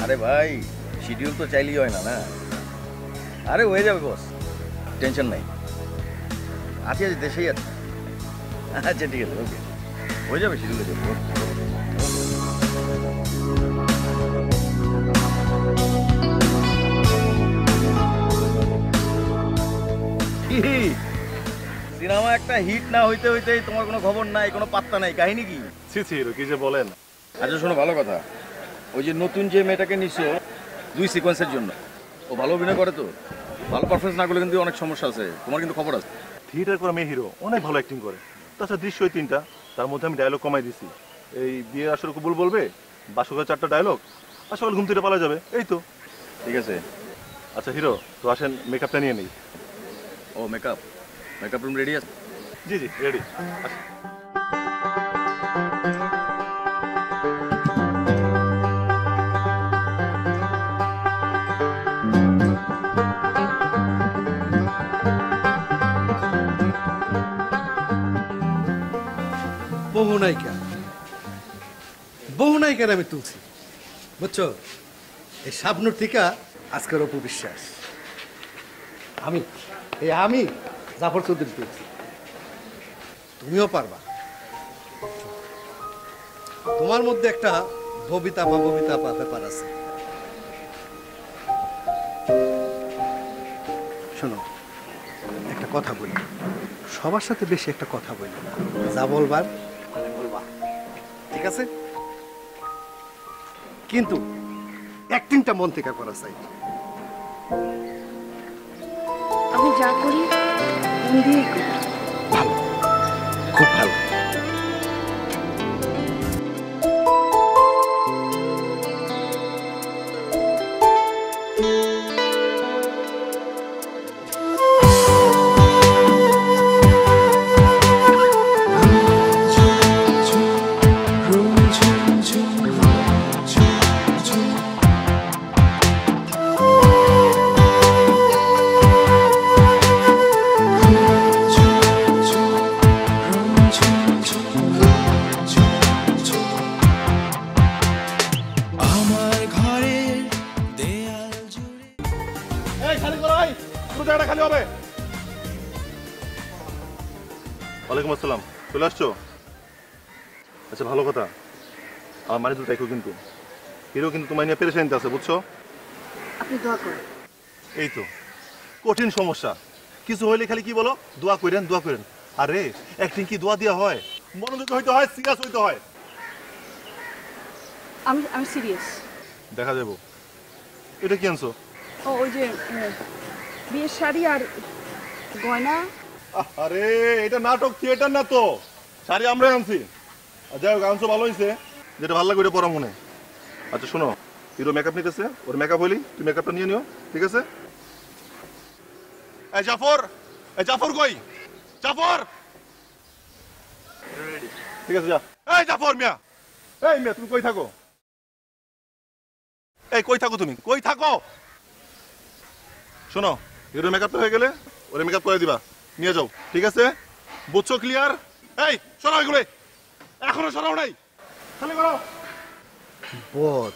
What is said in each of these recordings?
আরে ভাই শিডিউল তো চাইলেই হয় না না। আরে হয়ে যাবে বস, টেনশন নাই। আছি আজ দেশেই আছে। আচ্ছা ঠিক আছে, ওকে হয়ে যাবে, শিডিউল হয়ে যাবে। সিনেমা একটা হিট না হইতে হইতেই তোমার কোনো খবর নাই, কোনো পাত্তা নাই, কাহিনী কি? ছি ছি, কি যে বলেন। আচ্ছা শোনো, ভালো কথা, ওই যে নতুন যে মেয়েটাকে নিছো 2 সিকোয়েন্সের জন্য, ও ভালো অভিনয় করে তো, ভালো পারফরমেন্স না করলে কিন্তু অনেক সমস্যা আছে, তোমার কিন্তু খবর আছে। থিয়েটার করা মেয়ে হিরো অনেক ভালো অ্যাক্টিং করে, তাছাড়া দৃশ্য 3টা, তার মধ্যে আমি ডায়লগ কমাই দিছি। এই বিয়ে আসলে কবুল বলবে, বাসকের 4টা ডায়লগ, আর সকাল ঘুম থেকে পালা যাবে, এই তো। ঠিক আছে। আচ্ছা হিরো, তো আসেন মেকআপটা নিয়ে নিই। ও মেকআপ, মেকআপ রুম রেডি আছে? জি জি রেডি। বহু নায়িকার আমি তুলছি, বুঝছো? এই শাবনুর থেকে আজকের অপু বিশ্বাস, আমি জাফর চৌধুরী তুলছি। তুমিও পারবা। তোমার মধ্যে একটা ববিতা ব্যাপার আছে। শোনো, একটা কথা বলি, সবার সাথে বেশি একটা কথা বলি, যা বলবার বলবা, ঠিক আছে? কিন্তু অ্যাক্টিংটা মন থেকে করা চাই। আমি যা করি মন দিয়েই করি। ভালো, খুব ভালো। ওয়ালাইকুম আসসালাম, চলে আসছো? আচ্ছা ভালো কথা, আমার মানে তো দেখো, কিন্তু হিরো কিন্তু তোমায় নিয়ে পেরেশানিতে আছে, বুঝছো? আপনি দোয়া করেন। এই তো কঠিন সমস্যা, কিছু হইলে খালি কি বলো, দোয়া করেন দোয়া করেন। আরে অ্যাক্টিং কি দোয়া দেওয়া হয়? মনোযোগ হইতে হয়, সিরিয়াস হইতে হয়। আমি সিরিয়াস। দেখা যাবো। এটা কি আনছো? ও ওই যে বিয়ের শাড়ি আর গয়না। আরে এটা নাটক, থিয়েটার না তো, শাড়ি আমরাই আনছি। যাই হোক, আনছো ভালো হয়েছে, যেটা ভালো লাগে ওটা পরা মনে। আচ্ছা শোনো, হিরো মেকআপ নিতেছে, ওর মেকআপ হইলি তুমি মেকআপটা নিয়ে নিও, ঠিক আছে? এই জাফর, এই জাফর কই? জাফর, ঠিক আছে যা। এই জাফর মিয়া, এই মিয়া তুমি কই থাকো? এই কই থাকো তুমি, কই থাকো? শোনো, হিরো মেকআপটা হয়ে গেলে ওরে মেকআপ করে দিবা, নিয়ে যাও, ঠিক আছে? বুঝছো? ক্লিয়ার? এই সরাও এগুলো, এখনো সরাও নাই, খালি করো। বদ,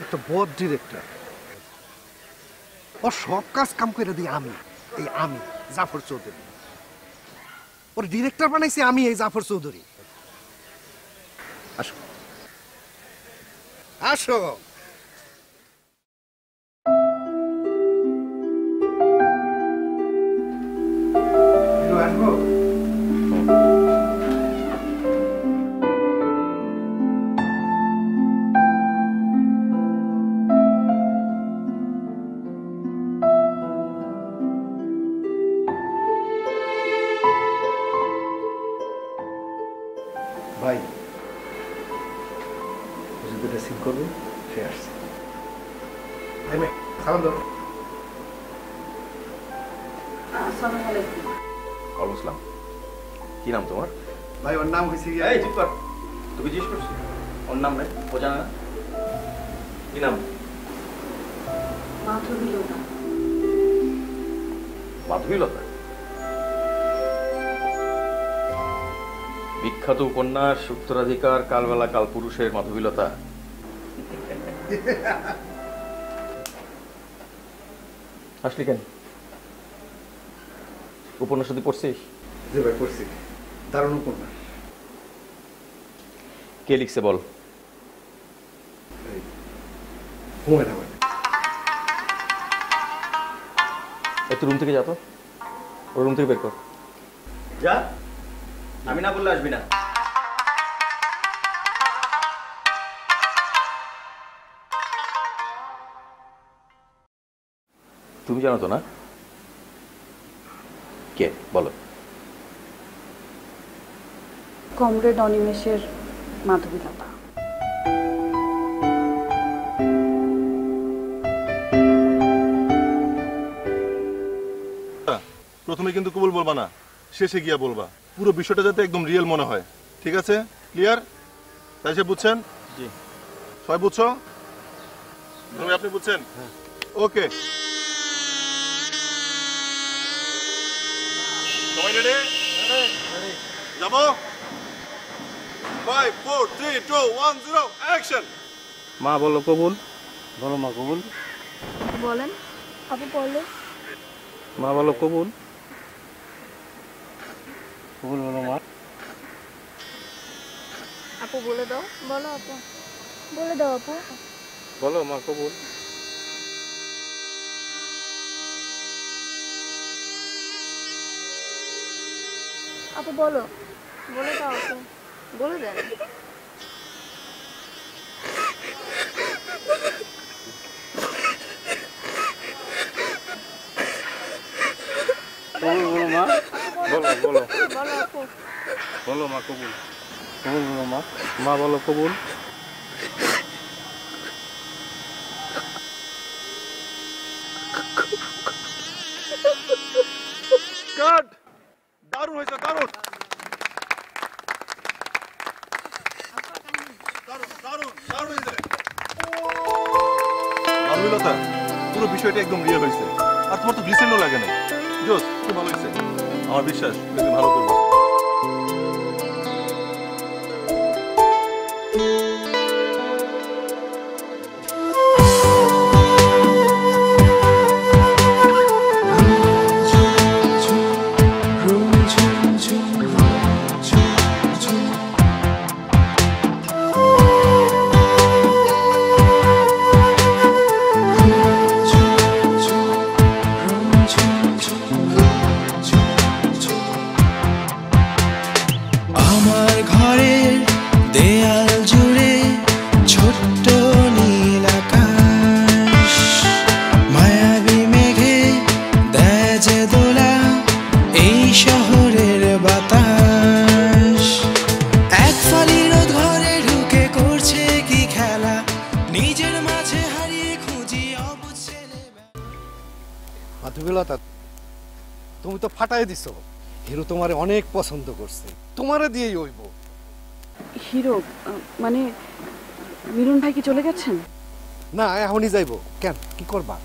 একটা বদ ডিরেক্টর, ওর সব কাজ কাম করে দিই আমি, আমি জাফর চৌধুরী। ওর ডিরেক্টর বানাইছি আমি, এই জাফর চৌধুরী। আসো আসো। আসবো। ভাই যদি ড্রেসিং করবে, সে আসছে। সালাম দাও। আসসালামু আলাইকুম। ওয়ালাইকুম আসসালাম। কি নাম তোমার? ভাই ওর নাম হয়েছে কি? এই চুপ কর, তুই জিজ্ঞেস করছিস ওর নাম নাই, ও জানে না? কি নাম? মাধবীলতা। মাধবীলতা? বিখ্যাত উপন্যাস উত্তরাধিকার, কালবেলা কালপুরুষের মাধবীলতা। আসলি কেন? উপন্যাস যদি পড়ছিস? যে ভাই পড়ছি, দারুণ উপন্যাস। কে লিখছে বল? হুমায়ুন আহমেদ। একটু রুম থেকে যা তো, ওর রুম থেকে বের কর। যা, আমি না বললে আসবি না। তুমি জানো তো না? কে বলো? কমরেড অনিমেষের মাধবীলতা। প্রথমে কিন্তু কবুল বলবা না, শেষে গিয়া বলবা। পুরো বিষয়টা যাতে একদম রিয়েল মনে হয়। ঠিক আছে? ক্লিয়ার? তাই সে বুঝছেন? জি। সবাই বুঝছো? আপনি বুঝছেন? ওকে। সবাই রেডি? যাবো? 5 4 3 2 1 0 অ্যাকশন। মা বলো কবুল। বলো মা কবুল। বলেন আপু, বলো। মা বলো কবুল। কবুল বলো মা। আপু বলে দাও। বলো আপু, বলে দাও আপু। বলো মা কবুল। আপু বলো, বলে দাও আপু, বলে দেন। কবুল বলো মা। বলো বলো বলো আপু। বলো মা কবুল। কবুল বলো মা। মা বলো কবুল। কাট। দারুণ হয়েছে, দারুণ। দারুণ দারুণ দারুণ হয়েছে। মাধবীলতা, পুরো বিষয়টা একদম রিয়েল হয়েছে। আর তোমার তো গ্লিসেন্ডও লাগে না। জোস, খুব ভালো হয়েছে। আমার বিশ্বাস তুমি ভালো করবে। আমার ঘরের দেয়াল জুড়ে ছোট্ট নীল আকাশ, মায়াবী মেঘে দেয় যে দোলা এই শহরের বাতাস। এক ফালি রোদ ঘরে ঢুকে করছে কি খেলা, নিজের মাঝে হারিয়ে খুঁজি অবুঝ ছেলে। মাধবীলতা, তুমি তো ফাটাই দিছো। হিরো তোমারে অনেক পছন্দ করছে, তোমারে দিয়েই হইব। হিরো মানে মিলন ভাই কি চলে গেছেন? না, এখনই যাইবো। কেন, কি করবা?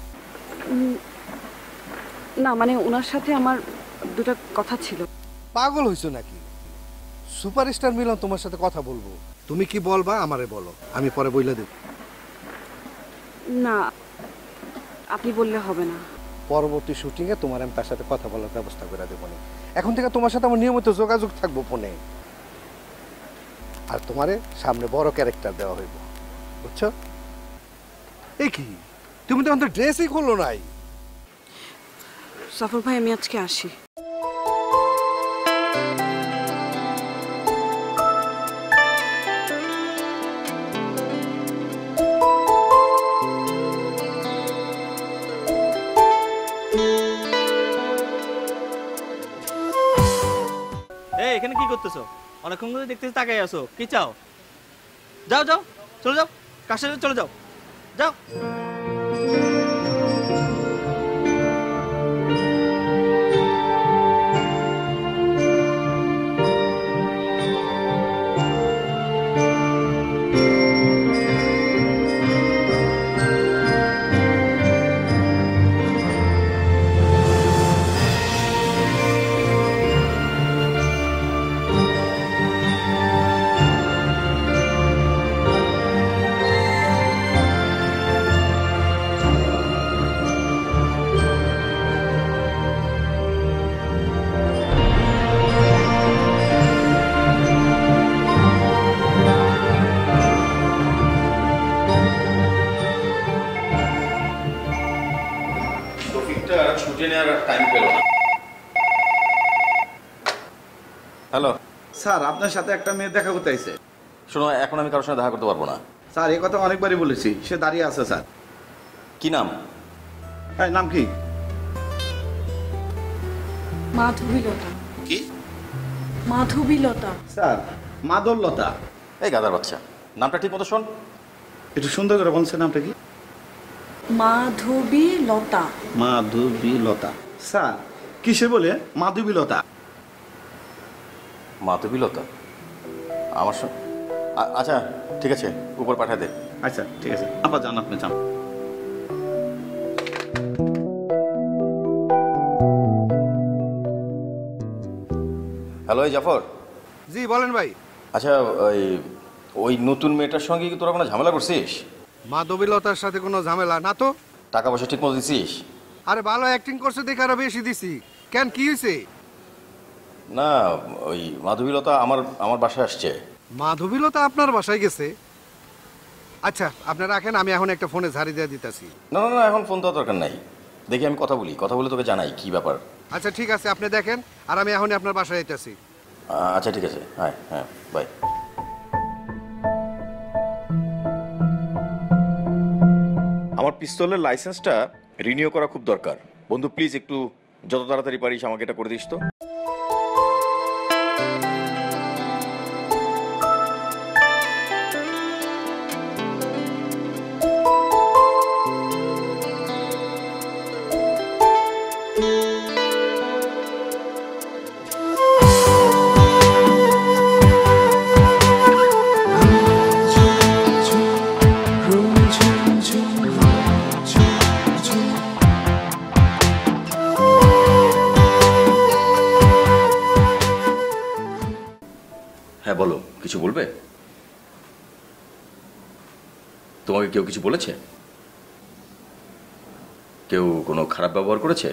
না মানে ওনার সাথে আমার দুটো কথা ছিল। পাগল হইছো নাকি? সুপারস্টার মিলন তোমার সাথে কথা বলবো। তুমি কি বলবা আমারে বলো, আমি পরে বইলা দেব। না আপনি বললে হবে না। পরবর্তী শুটিং এ তোমার আমি তার সাথে কথা বলার ব্যবস্থা করে দেবো। এখন থেকে তোমার সাথে আমার নিয়মিত যোগাযোগ থাকবো ফোনে। আর তোমারে সামনে বড় ক্যারেক্টার দেওয়া হইব, বুঝছো? এ কি, তুমি তো আমাদের ড্রেসই খোলো নাই। সফর ভাই আমি আজকে আসি। এই এখানে কি করতেছো? অনেকক্ষণ ধরে দেখতেছি তাকাই আছো, কি চাও? যাও যাও, চলে যাও, কার সাথে চলে যাও, যাও। টাইম পেল না। হ্যালো স্যার আপনার সাথে একটা মেয়ে দেখা করতে আইছে। শোনো, এখন আমি কারোর সঙ্গে দেখা করতে পারবো না। স্যার এই কথা অনেকবারই বলেছি, সে দাঁড়িয়ে আছে স্যার। কি নাম? হ্যাঁ নাম কি? মাধবীলতা। কি? মাধবীলতা। স্যার মাদললতা। এই গাদার বাচ্চা, নামটা ঠিক মতো শোন। একটু সুন্দর করে বলছে নামটা কি? মাধবীলতা। মাধবীলতা। স্যার কিসে বলে মাধবীলতা? মাধবীলতা আমার আচ্ছা ঠিক আছে, উপর পাঠা দে। আচ্ছা ঠিক আছে, আবার যান, আপনি যান। হ্যালো এই জাফর। জি বলেন ভাই। আচ্ছা ওই নতুন মেয়েটার সঙ্গে কি তোরা কোনো ঝামেলা করছিস? মাধবীলতার সাথে কোনো ঝামেলা না তো। টাকা পয়সা ঠিক মতো দিছিস? আরে ভালো অ্যাক্টিং করছে দেখে আরো বেশি দিছি। কেন কি হয়েছে? না, ওই মাধবীলতা আমার বাসায় আসছে। মাধবীলতা আপনার বাসায় গেছে? আচ্ছা আপনি রাখেন, আমি এখন একটা ফোনে ঝাড়ি দিয়ে দিতেছি। না না না, এখন ফোন দেওয়ার দরকার নাই। দেখি আমি কথা বলে তোকে জানাই কি ব্যাপার। আচ্ছা ঠিক আছে, আপনি দেখেন, আর আমি এখনই আপনার বাসায় যেতেছি। আচ্ছা ঠিক আছে, হ্যাঁ হ্যাঁ, বাই। আমার পিস্তলের লাইসেন্সটা রিনিউ করা খুব দরকার। বন্ধু প্লিজ একটু যত তাড়াতাড়ি পারিস আমাকে এটা করে দিস তো। হ্যাঁ বলো, কিছু বলবে? তোমাকে কেউ কিছু বলেছে? কেউ কোনো খারাপ ব্যবহার করেছে?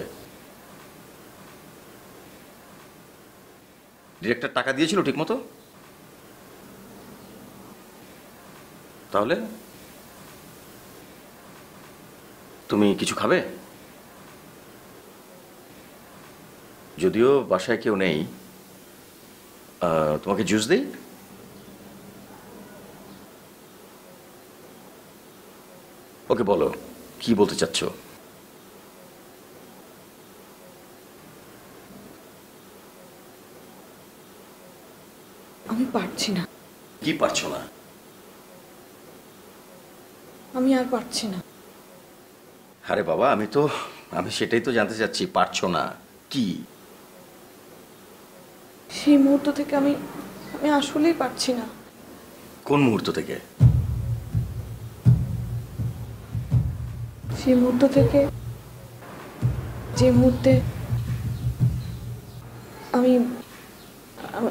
ডিরেক্টর টাকা দিয়েছিল ঠিক মতো? তাহলে তুমি কিছু খাবে? যদিও বাসায় কেউ নেই, তোমাকে জুস দেই? ওকে বলো, কি বলতে চাচ্ছ? আমি পারছি না। কি পারছো না? আমি আর পারছি না। আরে বাবা, আমি সেটাই তো জানতে চাচ্ছি, পারছো না কি? সেই মুহূর্ত থেকে আমি আসলেই পারছি না। কোন মুহূর্ত থেকে? সেই মুহূর্ত থেকে যে মুহূর্তে আমি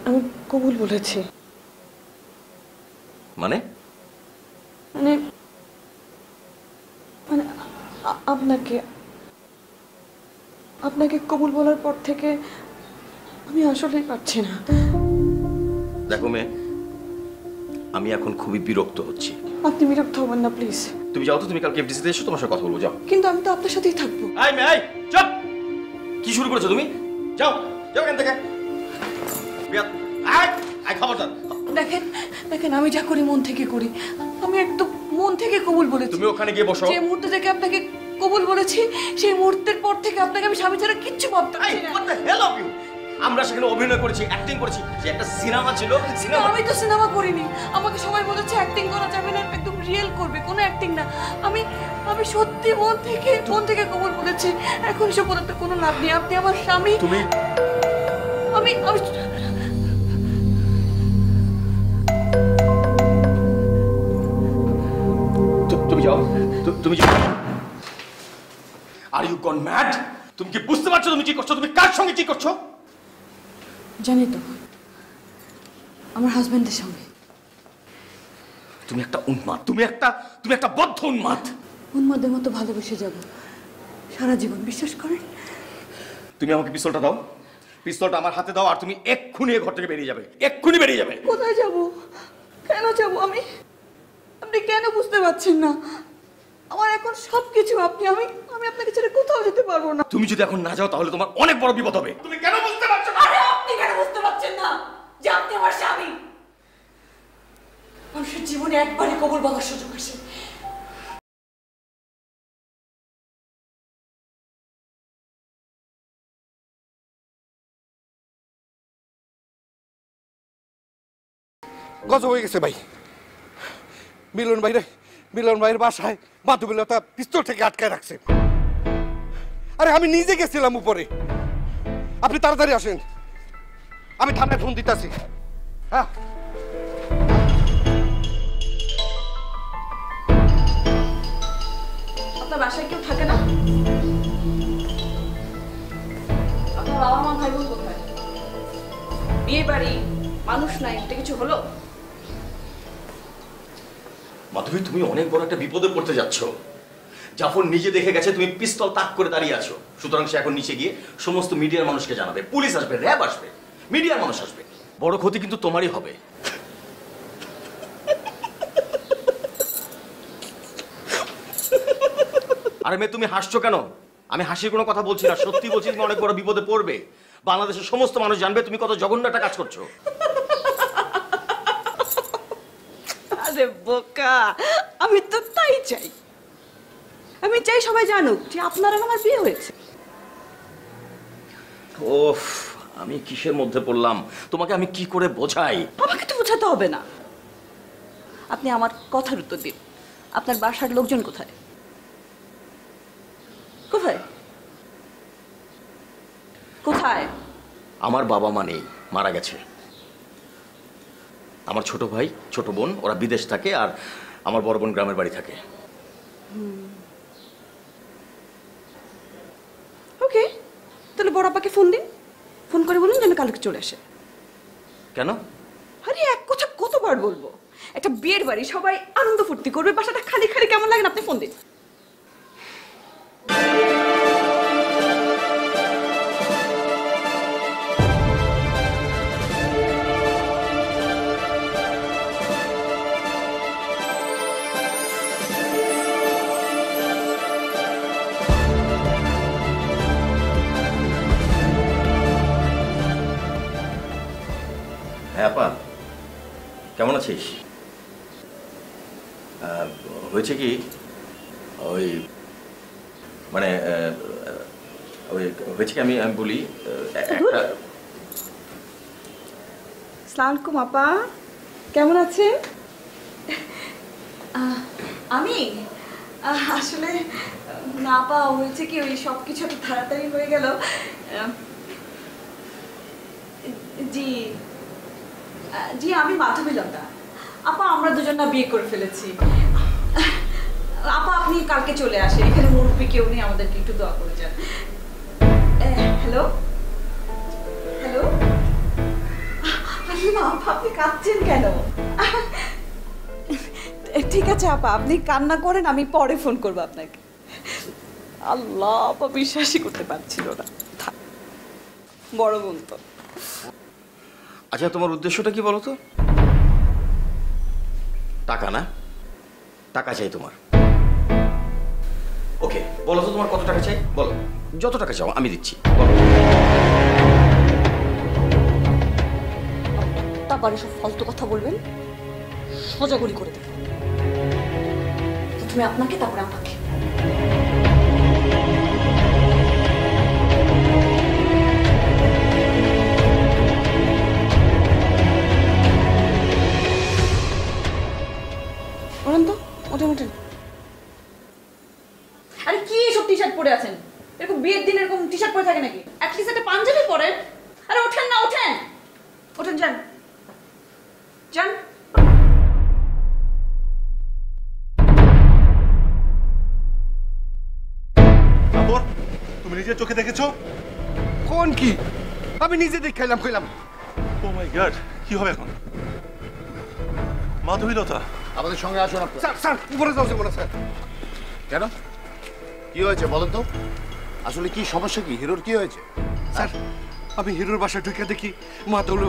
আমি কবুল বলেছি। মানে? মানে মানে আপনাকে কবুল বলার পর থেকে আমি আসলেই পারছি না। দেখো মেয়ে, আমি এখন খুবই বিরক্ত হচ্ছি। আপনি বিরক্ত হবেন না প্লিজ। তুমি যাও তো, তুমি কালকে এফডিসিতে এসো, তোমার সাথে কথা বলবো, যাও। কিন্তু আমি তো আপনার সাথেই থাকবো। আই মেয়ে, আই চুপ! কি শুরু করেছো তুমি? যাও যাও এখান থেকে। খবরদার। দেখেন আমি যা করি মন থেকে করি। আমি একদম মন থেকে কবুল বলেছি। তুমি ওখানে গিয়ে বসো। যে মুহূর্ত থেকে আপনাকে কবুল বলেছি, সেই মুহূর্তের পর থেকে আপনাকে আমি স্বামী ছাড়া কিচ্ছু ভাবতে পারছি না। What the hell of you? আমরা সেখানে অভিনয় করেছি, অ্যাক্টিং করেছি, যে একটা সিনেমা ছিল, সিনেমা। আমি তো সিনেমা করিনি। আমাকে সবাই বলেছে অ্যাক্টিং করা যাবে না, একদম রিয়েল করবে, কোনো অ্যাক্টিং না। আমি সত্যি মন থেকে কবুল বলেছি। এখন সব বলতে কোনো লাভ নেই। আপনি আমার স্বামী। তুমি আমি তুমি যাও, তুমি যাও। Are you gone mad? তুমি কি বুঝতে পারছো তুমি কি করছো? তুমি কার সঙ্গে কি করছো? জানি তো, আমার হাজবেন্ডের সঙ্গে। তুমি একটা উন্মাদ, তুমি একটা বদ্ধ উন্মাদ। উন্মাদের মতো ভালোবেসে যাব সারা জীবন, বিশ্বাস করেন? তুমি আমাকে পিস্তলটা দাও, পিস্তলটা আমার হাতে দাও, আর তুমি এক্ষুনি ঘর থেকে বেরিয়ে যাবে, এক্ষুনি বেরিয়ে যাবে। কোথায় যাব? কেন যাব আমি? আপনি কেন বুঝতে পারছেন না? আমার এখন সবকিছু আপনি। আমি আমি আপনাকে ছেড়ে কোথাও যেতে পারবো না। তুমি যদি এখন না যাও তাহলে তোমার অনেক বড় বিপদ হবে। তুমি কেন বুঝতে পারছো না? আরে আপনি কেন বুঝতে পারছেন না যে আপনি আমার স্বামী? মানুষের জীবনে একবারই কবুল বলার সুযোগ আসে। গজব হয়ে গেছে ভাই। মিলন ভাইয়ের বাসায় মাধবীলতা পিস্তল থেকে আটকায় রাখছে। আরে আমি নিজে গেছিলাম উপরে। আপনি তাড়াতাড়ি আসেন, আমি থানায় ফোন দিতেছি। হ্যাঁ, আপনার বাসায় কেউ থাকে না? আপনার বাবা মা ভাই বোন কোথায়? বিয়ে বাড়ি, মানুষ নাই, এটা কিছু হলো? মাধবী, তুমি অনেক বড় একটা বিপদে পড়তে যাচ্ছ। জাফর নিজে দেখে গেছে তুমি পিস্তল তাক করে দাঁড়িয়ে আছো, সুতরাং সে এখন নিচে গিয়ে সমস্ত মিডিয়ার মানুষকে জানাবে। পুলিশ আসবে, র্যাব আসবে, মিডিয়ার মানুষ আসবে। বড় ক্ষতি কিন্তু তোমারই হবে। আরে মেয়ে, তুমি হাসছো কেন? আমি হাসির কোনো কথা বলছি না, সত্যি বলছি। তুমি অনেক বড় বিপদে পড়বে। বাংলাদেশের সমস্ত মানুষ জানবে তুমি কত জঘন্য একটা কাজ করছো। আরে বোকা, আমি তো তাই চাই। আমি চাই সবাই জানুক যে আপনার আর আমার বিয়ে হয়েছে। ওফ, আমি কিসের মধ্যে পড়লাম? তোমাকে আমি কি করে বোঝাই? আমাকে তো বোঝাতে হবে না। আপনি আমার কথার উত্তর দিন। আপনার বাসার লোকজন কোথায়? কোথায় কোথায়? আমার বাবা মা নেই, মারা গেছে। আমার ছোট ভাই ছোট বোন ওরা বিদেশ থাকে, আর আমার বড় বোন গ্রামের বাড়ি থাকে। ওকে, তাহলে বড় আপাকে ফোন দিন। ফোন করে বলুন যেন কালকে চলে আসে। কেন? আরে এক কথা কতবার বলবো? একটা বিয়ের বাড়ি, সবাই আনন্দ ফুর্তি করবে, বাসাটা খালি খালি কেমন লাগে না? আপনি ফোন দিন। হ্যাঁ আপা, কেমন আছিস? হয়েছে কি, ওই মানে ওই হয়েছে কি, আমি বলি একটা। আসসালামু আলাইকুম আপা, কেমন আছেন? আমি আসলে না আপা, হয়েছে কি ওই সব কিছু একটু তাড়াতাড়ি হয়ে গেল। জি জি, আমি মাধবীলতা। আপা আমরা দুজন না বিয়ে করে ফেলেছি। আপা আপনি কালকে চলে আসেন, এখানে মুরব্বী কেউ নেই, আমাদেরকে একটু দোয়া করে যান। হ্যালো হ্যালো, আপা আপনি কাঁদছেন কেন? ঠিক আছে আপা, আপনি কান্না করেন, আমি পরে ফোন করবো আপনাকে। আল্লাহ, আপা বিশ্বাসই করতে পারছিল না। বড় বোন তো। আচ্ছা, তোমার উদ্দেশ্যটা কি বলো তো? টাকা না? টাকা চাই তোমার? ওকে, বলো তো তোমার কত টাকা চাই? বলো, যত টাকা চাও আমি দিচ্ছি। বলো। তারপরে সব ফালতু কথা বলবেন, সোজা গুলি করে দেবেন। প্রথমে আপনাকে, তারপরে আমাকে। ওঠেন তো, ওঠেন ওঠেন। আরে কি এসব টি শার্ট পরে আছেন? এরকম বিয়ের দিন এরকম টি শার্ট পরে থাকে নাকি? অ্যাটলিস্ট একটা পাঞ্জাবি পরেন। আরে ওঠেন না, ওঠেন ওঠেন, যান যান। জাফর, তুমি নিজের চোখে দেখেছো? কোন কি? আমি নিজে দেখাইলাম, কইলাম। ও মাই গড, কি হবে এখন? মাধবীলতা, আমাদের সঙ্গে আসুন আপনার। স্যার স্যার, উপরে যাও যাবো না স্যার। কেন, কি হয়েছে বলেন তো? আসলে কি সমস্যা, কি হিরোর কি হয়েছে? স্যার, আমি হিরোর বাসায় ঢুকে দেখি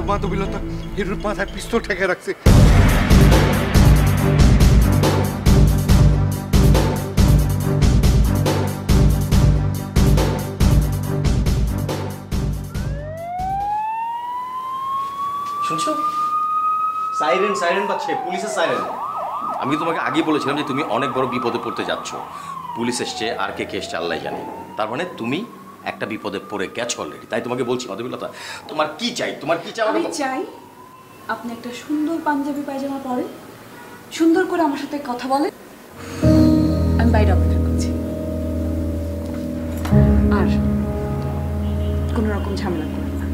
মাধবীলতা হিরোর মাথায় পিস্তল ঠেকে রাখছে। সাইরেন সাইরেন বাজছে, পুলিশের সাইরেন। আমি তোমাকে আগেই বলেছিলাম যে তুমি অনেক বড় বিপদে পড়তে যাচ্ছ। পুলিশ এসছে, আর কে এসছে আল্লাহ জানে। তার মানে তুমি একটা বিপদে পড়ে গেছো অলরেডি। তাই তোমাকে বলছি মাধবীলতা, তোমার কি চাই? তোমার কি চাই? আমি চাই আপনি একটা সুন্দর পাঞ্জাবি পায়জামা পরেন, সুন্দর করে আমার সাথে কথা বলেন। আমি বাইরে অপেক্ষা করছি, আর কোনো রকম ঝামেলা করবেন না।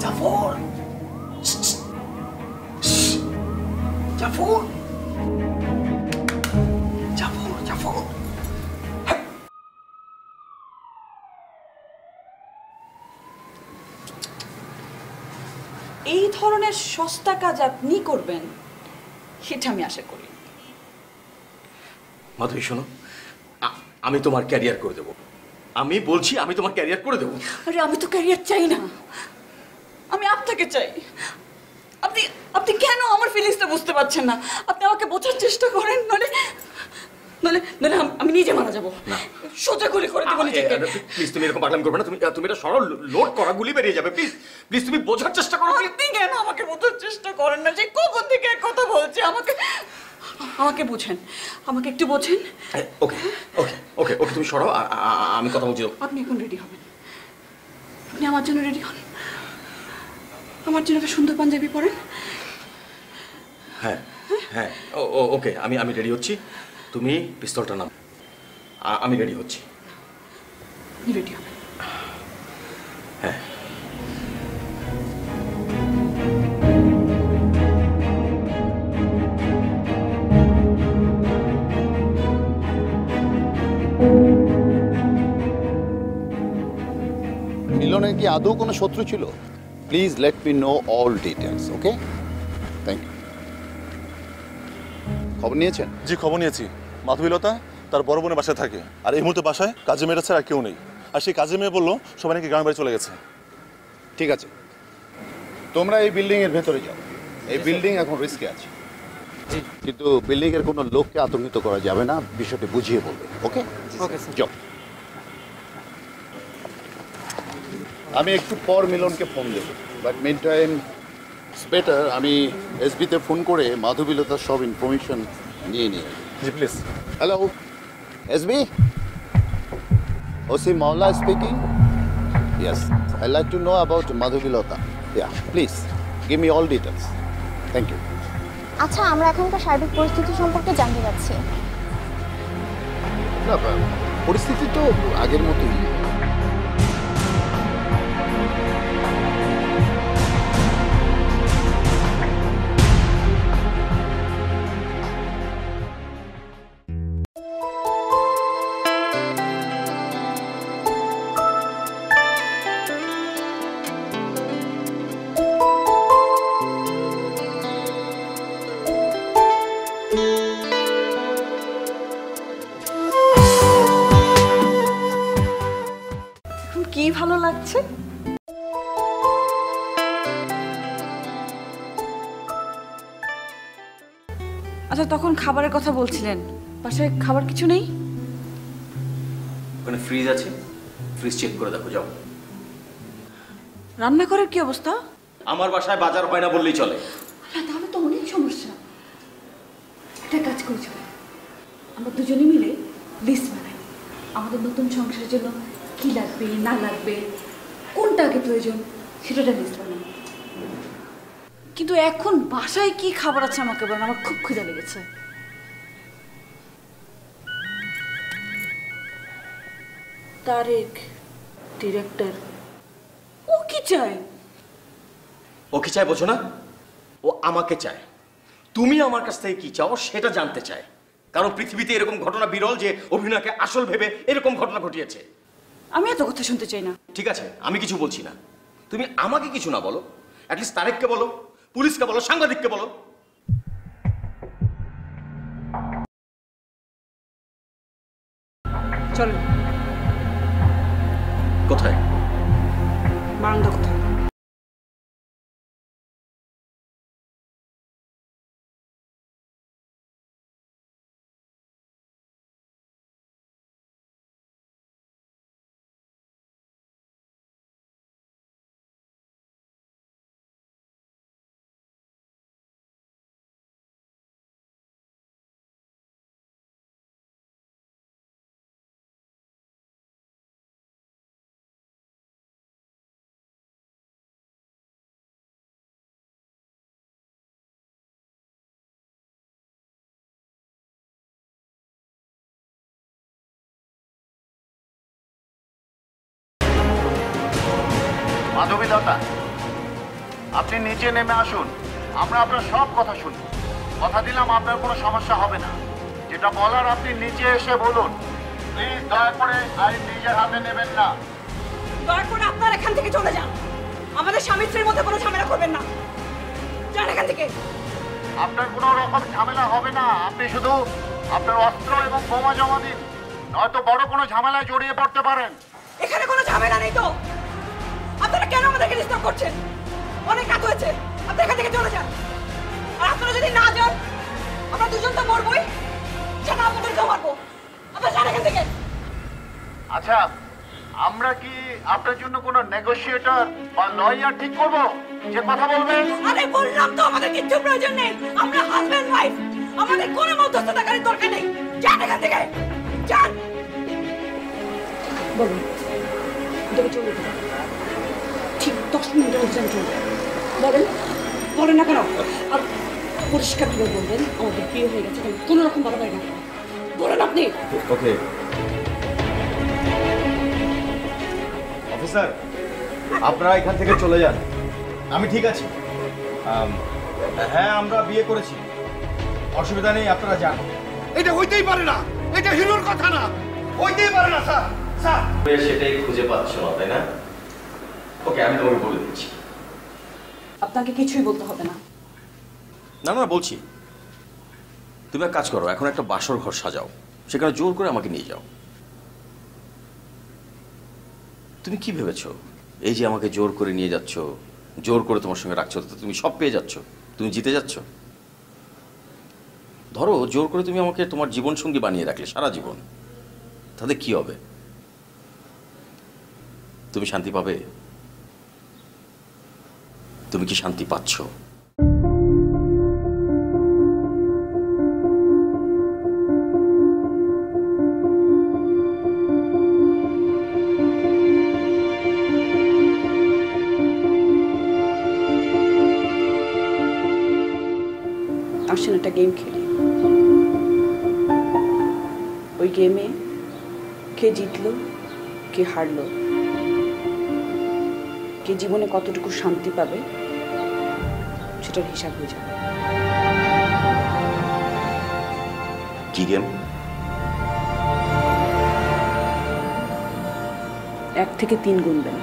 জাফর, জাফর, জাফর, জাফর। এই ধরনের সস্তা কাজ আপনি করবেন সেটা আমি আশা করি। মাধবী শোনো, আমি তোমার ক্যারিয়ার করে দেবো। আমি বলছি আমি তোমার ক্যারিয়ার করে দেবো। আরে আমি তো ক্যারিয়ার চাই না, আমি আপনাকে চাই। আপনি আপনি কেন আমার ফিলিংসটা বুঝতে পারছেন না? আপনি আমাকে বোঝার চেষ্টা করেন, নলে নলে নলে আমি নিজে মারা যাবো। সোজা গুলি করে দেবো নিজেকে। প্লিজ তুমি এরকম পাগলামি করবে না। তুমি এটা সরল লোড করা, গুলি বেরিয়ে যাবে। প্লিজ প্লিজ তুমি বোঝার চেষ্টা করো। আপনি কেন আমাকে বোঝার চেষ্টা করেন না? যে কখন থেকে এক কথা বলছে, আমাকে বোঝেন, আমাকে একটু বোঝেন। ওকে ওকে ওকে ওকে তুমি সরো, আমি কথা বলছি। আপনি এখন রেডি হবেন, আপনি আমার জন্য রেডি হন। আমার জন্য একটা সুন্দর পাঞ্জাবি পরেন। হ্যাঁ হ্যাঁ ওকে, আমি রেডি হচ্ছি। তুমি পিস্তলটা নাও, আমি রেডি হচ্ছি। রেডি হবেন? হ্যাঁ। মিলনের কি আদৌ কোনো শত্রু ছিল? Please let me know all details, okay? Thank you. খবর নিয়েছেন? জি, খবর নিয়েছি। মাধবীলতা তার বড় বোনের বাসায় থাকে, আর এই মুহূর্তে বাসায় কাজে মেয়েটা ছাড়া আর কেউ নেই। আর সেই কাজে মেয়ে বললো সবাই নাকি গ্রামের বাড়ি চলে গেছে। ঠিক আছে, তোমরা এই বিল্ডিংয়ের ভেতরে যাও। এই বিল্ডিং এখন রিস্কে আছে, কিন্তু বিল্ডিংয়ের কোনো লোককে আতঙ্কিত করা যাবে না। বিষয়টি বুঝিয়ে বলবে, ওকে? Okay sir. যাও। আমি একটু পর মিলনকে ফোন দেব, বাট মিন টাইম বেটার আমি এসবিতে ফোন করে মাধবীলতার সব ইনফরমেশন নিয়ে নিই। জি please. Hello SB, OC Maula speaking. Yes, I like to know about Madhabilata. Yeah please give me all details. Thank you. আচ্ছা, আমরা এখনকার সার্বিক পরিস্থিতি সম্পর্কে জানতে চাচ্ছি। না, পরিস্থিতি তো আগের মতোই। কি ভালো লাগছে? আচ্ছা, তখন খাবারের কথা বলছিলেন, বাসায় খাবার কিছু নেই? ওখানে ফ্রিজ আছে, ফ্রিজ চেক করে দেখো, যাও। রান্নাঘরের কি অবস্থা? আমার বাসায় বাজার হয় না বললেই চলে। তাহলে তো অনেক সমস্যা। একটা কাজ করছি, আমরা দুজনে মিলে লিস্ট বানাই। আমাদের নতুন সংসারের জন্য কি লাগবে না লাগবে, কোনটা আগে প্রয়োজন, সেটা লিস্ট বানাই। কিন্তু এখন বাসায় কি খাবার আছে আমাকে বলেন, আমার খুব খিদে লেগেছে। তারেক ডিরেক্টর, ও কি চায়? ও কি চায় বোঝো না? ও আমাকে চায়। তুমি আমার কাছ থেকে কি চাও সেটা জানতে চায়। কারণ পৃথিবীতে এরকম ঘটনা বিরল যে অভিনয়কে আসল ভেবে এরকম ঘটনা ঘটিয়েছে। আমি এত কথা শুনতে চাই না। ঠিক আছে, আমি কিছু বলছি না। তুমি আমাকে কিছু না বলো, অ্যাটলিস্ট তারেককে বলো, পুলিশকে বলো, সাংবাদিককে বলো। চলো। কোথায়? বারান্দা কোথায়? মাধবীলতা, আপনি নিচে নেমে আসুন, আমরা আপনার সব কথা শুনব। কথা দিলাম আপনার কোনো সমস্যা হবে না। যেটা বলার আপনি নিচে এসে বলুন। প্লিজ দয়া করে আইন নিজের হাতে নেবেন না। দয়া করে আপনার এখান থেকে চলে যান। আমাদের স্বামী স্ত্রীর মধ্যে কোনো ঝামেলা করবেন না। যান এখান থেকে। আপনার কোনো রকম ঝামেলা হবে না। আপনি শুধু আপনার অস্ত্র এবং বোমা জমা দিন, নয়তো বড় কোনো ঝামেলায় জড়িয়ে পড়তে পারেন। এখানে কোনো ঝামেলা নেই তো। আপনারা কেন আমাদেরকে ডিস্টার্ব করছেন? অনেক রাত হয়েছে, আপনি এখান থেকে চলে যান। আর আপনারা যদি না যান, আমরা দুজন তো মরবই, সেটা আপনাদেরকেও মারবো। আপনারা যান এখান থেকে। আচ্ছা, আমরা কি আপনার জন্য কোনো নেগোশিয়েটর বা লয়ার ঠিক করব যে কথা বলবেন? আরে বললাম তো আমাদের কিচ্ছু প্রয়োজন নেই। আমরা হাজব্যান্ড ওয়াইফ, আমাদের কোনো মধ্যস্থতাকারীর দরকার নেই। যান এখান থেকে, যান। বলুন, দেখে চলে যান। ঠিক 10 মিনিটের মধ্যে যান, চলে যান। বলেন, বলেন না কেন? আর পরিষ্কার করে বলবেন আমাদের বিয়ে হয়ে গেছে, কোনো রকম বাধা পাই না। বলেন আপনি। ওকে অফিসার, আপনারা এখান থেকে চলে যান। আমি ঠিক আছি। হ্যাঁ, আমরা বিয়ে করেছি, অসুবিধা নেই, আপনারা যান। এটা হইতেই পারে না, এটা হিরোর কথা না, হইতেই পারে না স্যার। স্যার সেটাই খুঁজে পাচ্ছ না, তাই না? ওকে, আমি তোমাকে বলে দিচ্ছি। আপনাকে কিছুই বলতে হবে না। না না, বলছি। তুমি এক কাজ করো, এখন একটা বাসর ঘর সাজাও, সেখানে জোর করে আমাকে নিয়ে যাও। তুমি কি ভেবেছো এই যে আমাকে জোর করে নিয়ে যাচ্ছ, জোর করে তোমার সঙ্গে রাখছো, তো তুমি সব পেয়ে যাচ্ছ, তুমি জিতে যাচ্ছ? ধরো জোর করে তুমি আমাকে তোমার জীবন সঙ্গী বানিয়ে রাখলে সারা জীবন, তাহলে কি হবে? তুমি শান্তি পাবে? তুমি কি শান্তি পাচ্ছ? আসেন একটা গেম খেলি। ওই গেমে কে জিতলো, কে হারলো, কে জীবনে কতটুকু শান্তি পাবে, সেটার হিসাব হয়ে যাবে। কি গেম? 1 থেকে 3 গুনবেন।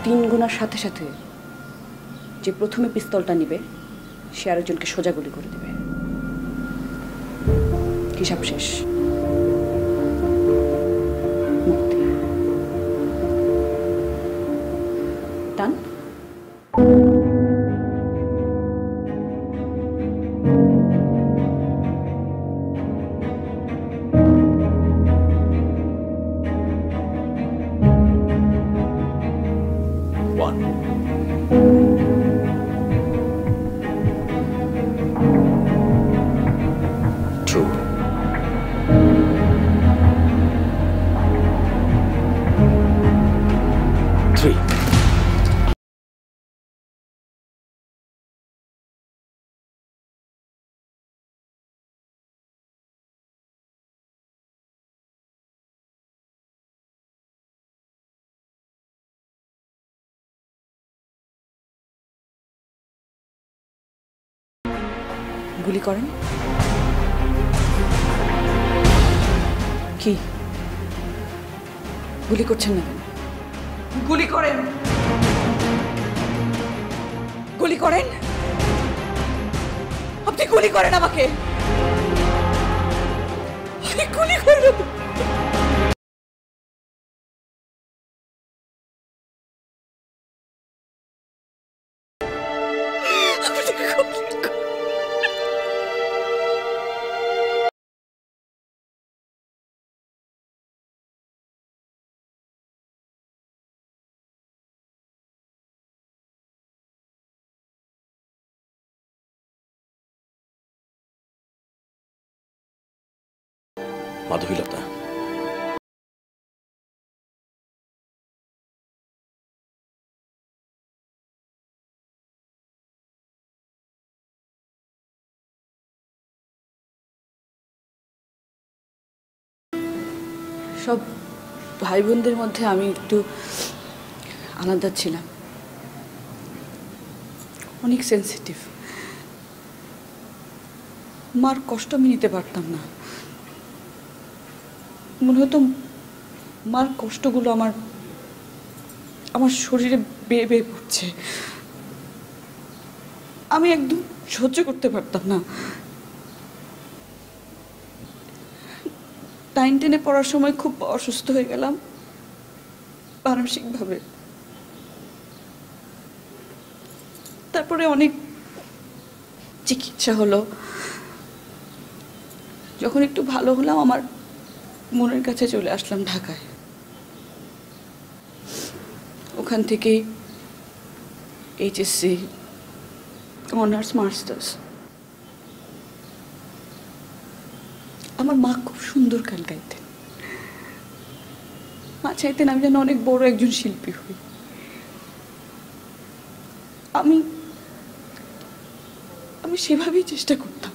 তিন গুনার সাথে সাথে যে প্রথমে পিস্তলটা নিবে সে আরেকজনকে সোজা গুলি করে দেবে। হিসাব শেষ। মুক্তি। ডান। গুলি করেন। কি গুলি করছেন না? গুলি করেন, গুলি করেন। আপনি গুলি করেন আমাকে, গুলি করেন। মাধবীলতা, সব ভাই বোনদের মধ্যে আমি একটু আলাদা ছিলাম, অনেক সেন্সিটিভ। মার কষ্ট আমি নিতে পারতাম না। মনে হতো মার কষ্টগুলো আমার আমার শরীরে বেয়ে বেয়ে পড়ছে। আমি একদম সহ্য করতে পারতাম না। 9-10-এ পড়ার সময় খুব অসুস্থ হয়ে গেলাম মানসিকভাবে। তারপরে অনেক চিকিৎসা হলো। যখন একটু ভালো হলাম আমার মনের কাছে চলে আসলাম ঢাকায়। ওখান থেকে এইচএসসি, অনার্স, মাস্টার্স। আমার মা খুব সুন্দর গান গাইতেন। মা চাইতেন আমি যেন অনেক বড় একজন শিল্পী হই। আমি আমি সেভাবেই চেষ্টা করতাম।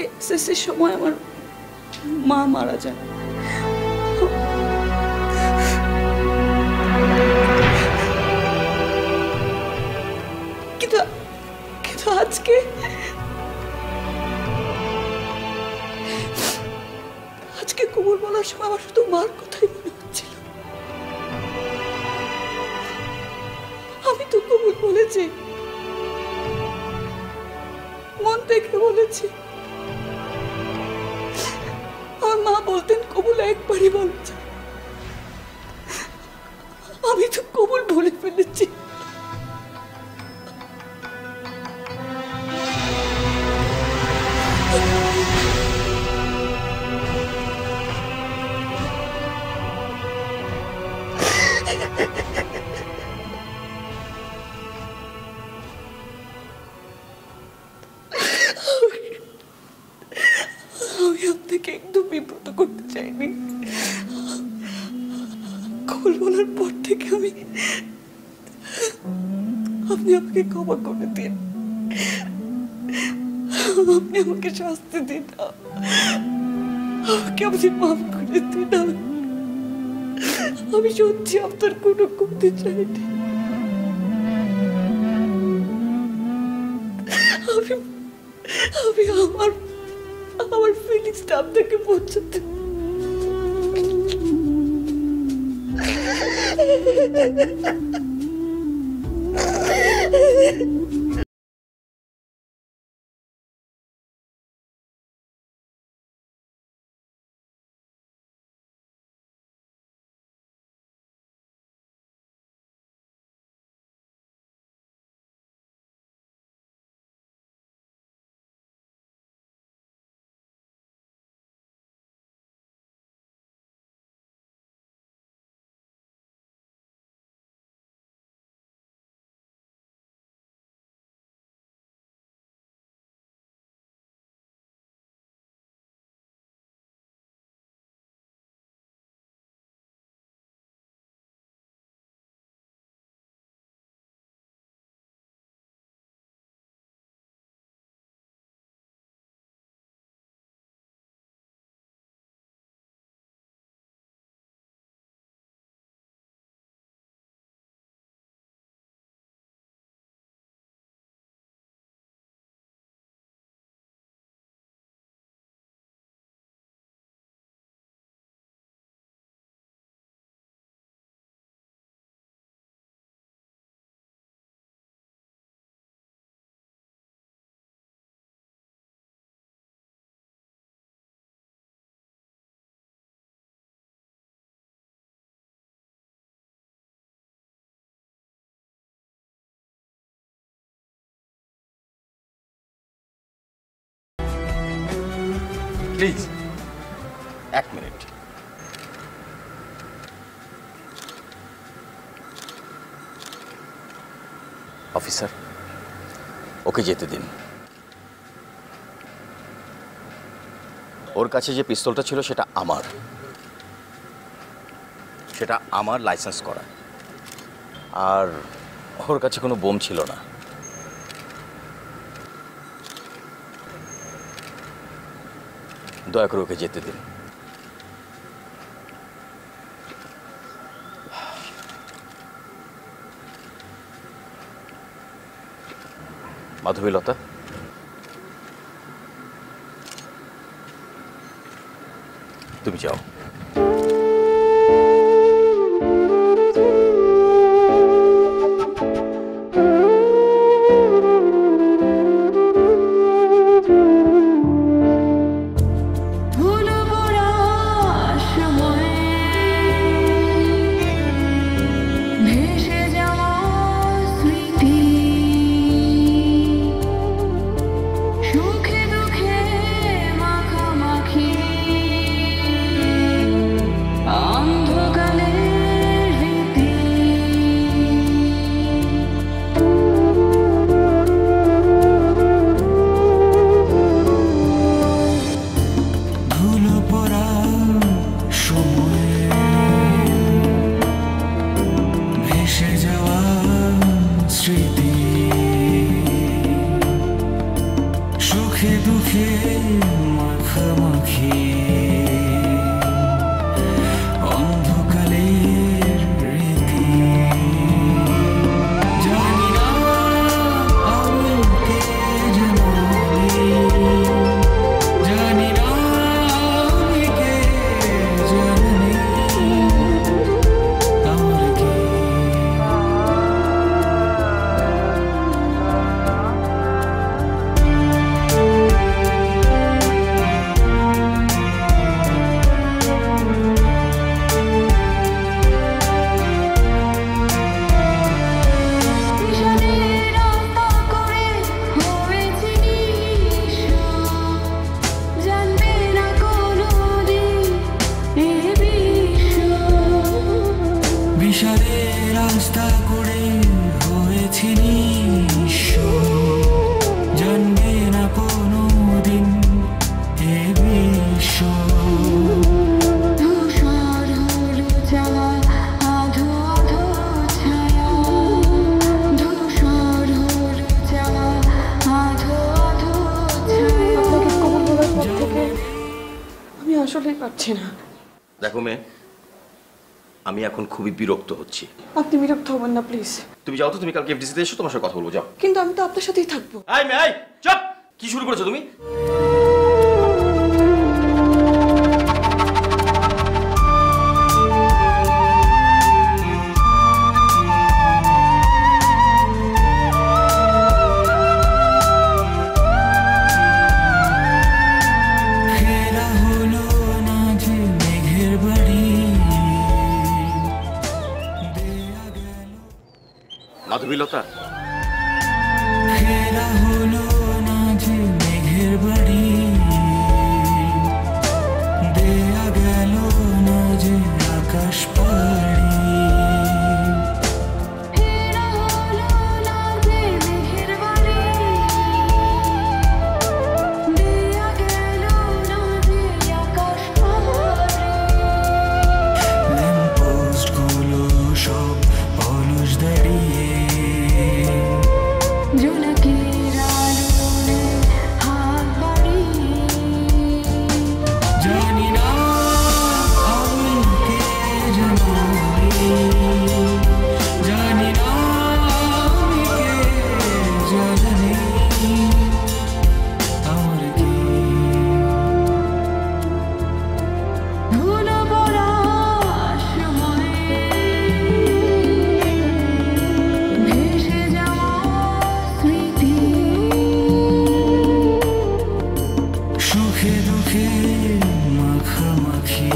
এসএসসির সময় আমার মা মারা যায়। কিন্তু আজকে কবুল বলার সময় আমার শুধু মার কথাই মনে হচ্ছিল। আমি তো কবুল বলেছি, মন থেকে বলেছি। আমার মা বলতেন কবুল একবারই বলেছে। আমি তো কবুল বলে ফেলেছি। আমি আপনাকে একদম বিব্রত করতে চাইনি। কবুল বলার পর থেকে আপনি আমাকে ক্ষমা করে দিন। আপনি আমাকে শাস্তি দিন, আমাকে আপনি মাফ করে দিন। আমি সত্যি আপনার কোনো ক্ষতি চাইনি। আমি আমার ফিলিংসটা আপনাকে পৌঁছাতে প্লিজ 1 মিনিট। অফিসার, ওকে যেতে দিন। ওর কাছে যে পিস্তলটা ছিল সেটা আমার লাইসেন্স করা, আর ওর কাছে কোনো বোম ছিল না। দয়া করে ওকে যেতে দিন। মাধবীলতা, তুমি যাও। দেখো মেয়ে, আমি এখন খুবই বিরক্ত হচ্ছি। আপনি বিরক্ত হবেন না প্লিজ। তুমি যাও তো, তুমি কালকে এফডিসিতে এসো, তোমার সাথে কথা বলবো, যাও। কিন্তু আমি তো আপনার সাথেই থাকবো। এই মেয়ে, চুপ! কি শুরু করেছো তুমি? মাধবীলতা, ফেরা হলো না যে মেঘের বাড়ি, দেয়া গেল না যে আকাশ পাড়ি। ল্যাম্পপোস্ট গুলো সব অলস দাঁড়িয়ে, জানি না আমি কে জানি, জানি না আমি কে জানি, আমার কি ভুলে পড়া সময়ে ভেসে যাওয়া স্মৃতি, সুখে দুঃখে মাখামাখি।